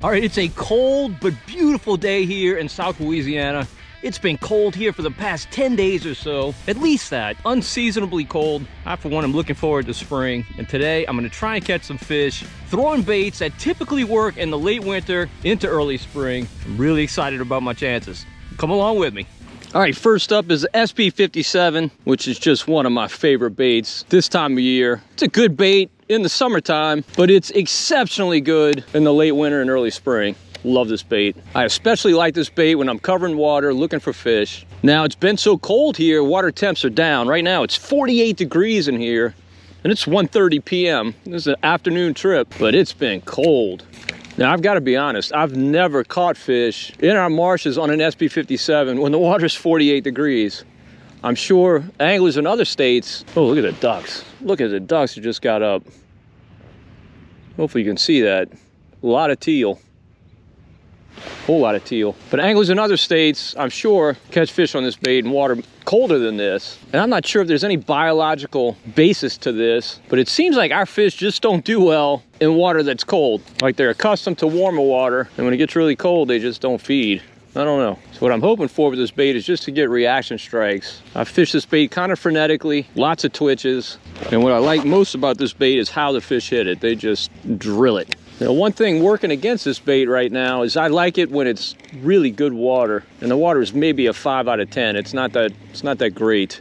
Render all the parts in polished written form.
All right, it's a cold but beautiful day here in South Louisiana. It's been cold here for the past 10 days or so, at least that, unseasonably cold. I, for one, am looking forward to spring. And today, I'm gonna try and catch some fish, throwing baits that typically work in the late winter into early spring. I'm really excited about my chances. Come along with me. All right, first up is the SP57, which is just one of my favorite baits this time of year. It's a good bait in the summertime, but it's exceptionally good in the late winter and early spring. Love this bait. I especially like this bait when I'm covering water, looking for fish. Now, it's been so cold here, water temps are down. Right now, it's 48 degrees in here, and it's 1:30 p.m. This is an afternoon trip, but it's been cold. Now, I've got to be honest, I've never caught fish in our marshes on an SP57 when the water's 48 degrees. I'm sure anglers in other states, oh, look at the ducks. Look at the ducks that just got up. Hopefully you can see that. A lot of teal. Whole lot of teal. But anglers in other states, I'm sure, catch fish on this bait in water colder than this. And I'm not sure if there's any biological basis to this, but it seems like our fish just don't do well in water that's cold. Like they're accustomed to warmer water, and when it gets really cold, they just don't feed. I don't know. So what I'm hoping for with this bait is just to get reaction strikes. I fish this bait kind of frenetically, lots of twitches. And what I like most about this bait is how the fish hit it. They just drill it. Now, one thing working against this bait right now is I like it when it's really good water, and the water is maybe a 5 out of 10. It's not that great.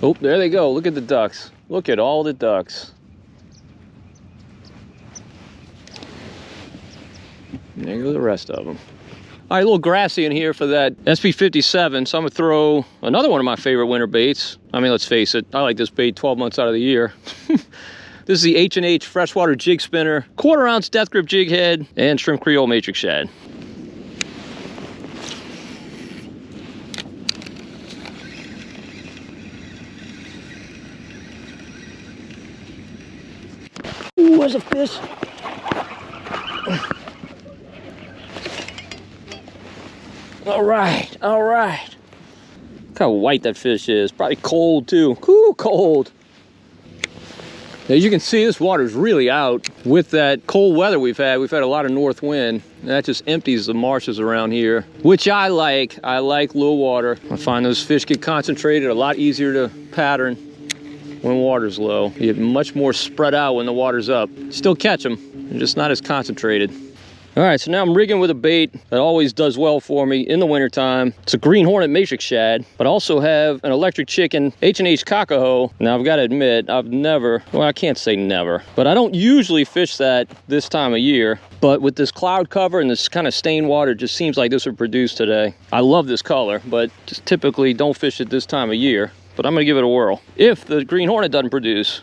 Oh, there they go. Look at the ducks. Look at all the ducks. There go the rest of them. All right, a little grassy in here for that SP57, so I'm gonna throw another one of my favorite winter baits. I mean, let's face it, I like this bait 12 months out of the year. This is the H&H Freshwater Jig Spinner, 1/4 ounce Death Grip Jig Head, and Shrimp Creole Matrix Shad. Ooh, there's a fish. All right, all right. Look how white that fish is. Probably cold too. Ooh, cold. As you can see, this water's really out. With that cold weather we've had a lot of north wind. That just empties the marshes around here, which I like. I like low water. I find those fish get concentrated, a lot easier to pattern when water's low. You get much more spread out when the water's up. Still catch them, they're just not as concentrated. All right, so now I'm rigging with a bait that always does well for me in the wintertime. It's a Green Hornet Matrix Shad, but I also have an Electric Chicken H&H Cockahoe. Now, I've got to admit, I've never, well, I can't say never, but I don't usually fish that this time of year. But with this cloud cover and this kind of stained water, it just seems like this would produce today. I love this color, but just typically don't fish it this time of year. But I'm going to give it a whirl if the Green Hornet doesn't produce.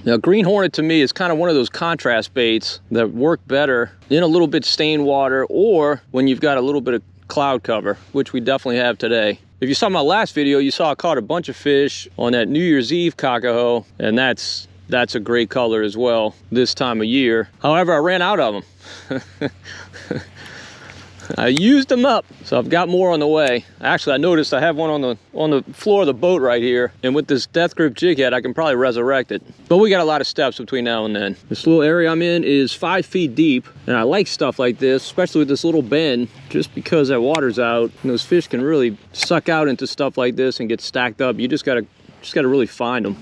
Now, Green Hornet to me is kind of one of those contrast baits that work better in a little bit stained water or when you've got a little bit of cloud cover, which we definitely have today. If you saw my last video, you saw I caught a bunch of fish on that New Year's Eve Cockahoe, and that's a great color as well this time of year. However, I ran out of them. I used them up, so I've got more on the way. Actually, I noticed I have one on the floor of the boat right here, and with this Death Grip Jig Head, I can probably resurrect it. But we got a lot of steps between now and then. This little area I'm in is 5 feet deep, and I like stuff like this, especially with this little bend, just because that water's out, and those fish can really suck out into stuff like this and get stacked up. You just gotta really find them.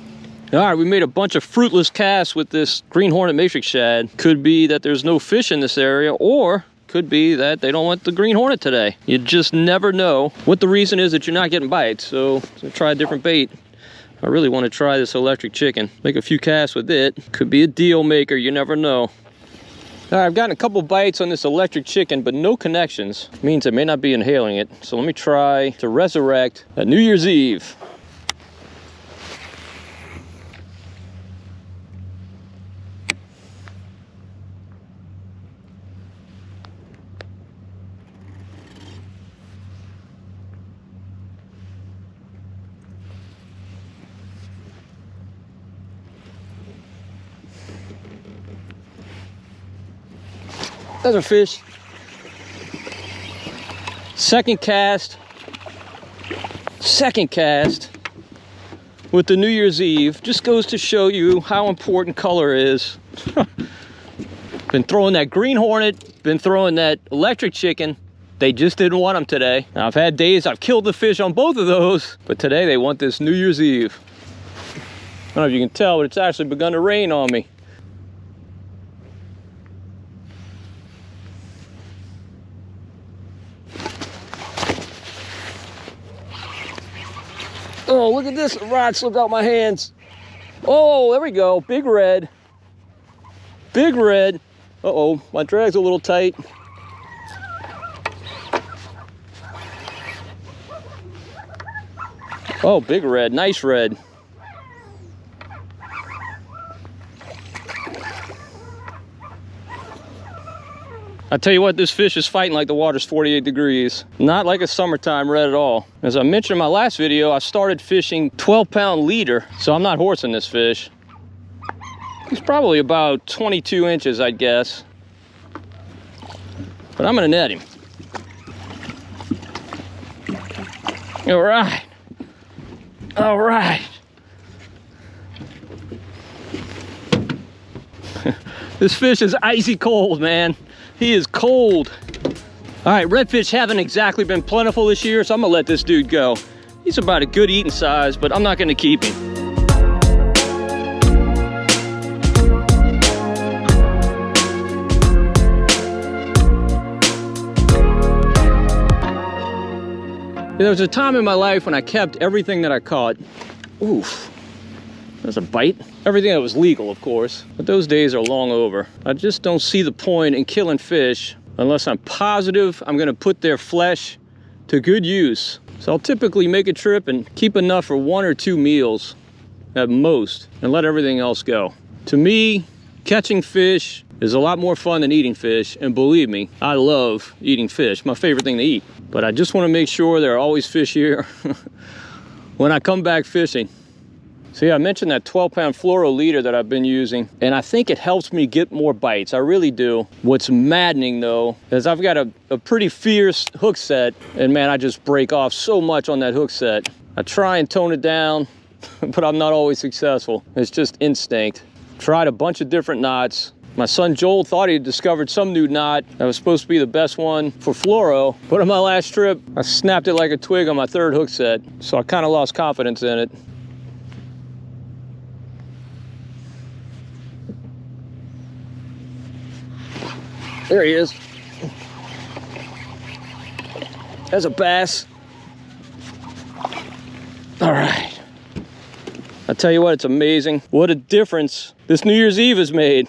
All right, we made a bunch of fruitless casts with this Green Hornet Matrix Shad. Could be that there's no fish in this area, or could be that they don't want the Green Hornet today. You just never know what the reason is that you're not getting bites. So try a different bait. I really want to try this Electric Chicken. Make a few casts with it. Could be a deal maker, you never know. All right, I've gotten a couple bites on this Electric Chicken, but no connections. It means I may not be inhaling it. So let me try to resurrect a New Year's Eve. There's a fish. Second cast with the New Year's Eve. Just goes to show you how important color is. Been throwing that green hornet, been throwing that electric chicken. They just didn't want them today. Now, I've had days I've killed the fish on both of those, but today they want this New Year's Eve. I don't know if you can tell, but it's actually begun to rain on me. Oh, look at this, the rod slipped out my hands. Oh, there we go, big red. Big red. Uh-oh, my drag's a little tight. Oh, big red, nice red. I tell you what, this fish is fighting like the water's 48 degrees. Not like a summertime red at all. As I mentioned in my last video, I started fishing 12-pound leader, so I'm not horsing this fish. He's probably about 22 inches, I'd guess. But I'm gonna net him. All right. All right. This fish is icy cold, man. He is cold. All right, redfish haven't exactly been plentiful this year, so I'm gonna let this dude go. He's about a good eating size, but I'm not gonna keep him. There was a time in my life when I kept everything that I caught. Oof, that's a bite. Everything that was legal, of course, but those days are long over. I just don't see the point in killing fish unless I'm positive I'm gonna put their flesh to good use. So I'll typically make a trip and keep enough for 1 or 2 meals at most and let everything else go. To me, catching fish is a lot more fun than eating fish, and believe me, I love eating fish, my favorite thing to eat. But I just want to make sure there are always fish here when I come back fishing. So yeah, I mentioned that 12-pound fluoro leader that I've been using, and I think it helps me get more bites. I really do. What's maddening though, is I've got a pretty fierce hook set, and man, I just break off so much on that hook set. I try and tone it down, but I'm not always successful. It's just instinct. Tried a bunch of different knots. My son Joel thought he had discovered some new knot that was supposed to be the best one for fluoro, but on my last trip, I snapped it like a twig on my 3rd hook set, so I kind of lost confidence in it. There he is. There's a bass. All right. I tell you what, it's amazing what a difference this New Year's Eve has made.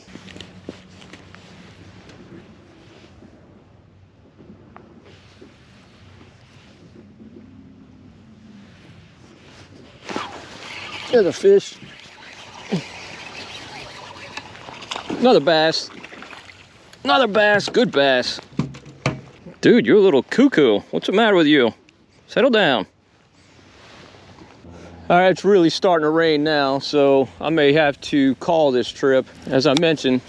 There's a fish. Another bass. Another bass. Good bass. Dude, you're a little cuckoo. What's the matter with you? Settle down. All right, it's really starting to rain now, so I may have to call this trip. As I mentioned,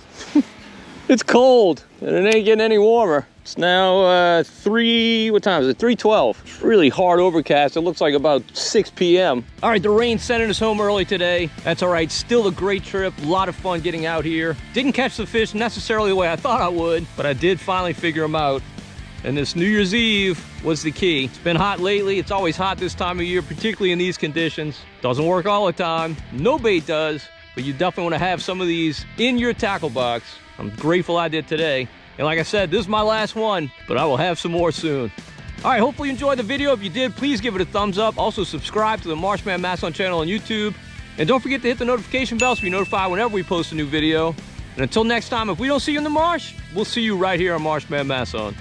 it's cold and it ain't getting any warmer. It's now what time is it? 3:12. It's really hard overcast. It looks like about 6 p.m. All right, the rain sending us home early today. That's all right, still a great trip. A lot of fun getting out here. Didn't catch the fish necessarily the way I thought I would, but I did finally figure them out. And this New Year's Eve was the key. It's been hot lately. It's always hot this time of year, particularly in these conditions. Doesn't work all the time. No bait does, but you definitely want to have some of these in your tackle box. I'm grateful I did today. And like I said, this is my last one, but I will have some more soon. All right, hopefully you enjoyed the video. If you did, please give it a thumbs up. Also subscribe to the Marshman Masson channel on YouTube. And don't forget to hit the notification bell so you're notified whenever we post a new video. And until next time, if we don't see you in the marsh, we'll see you right here on Marshman Masson.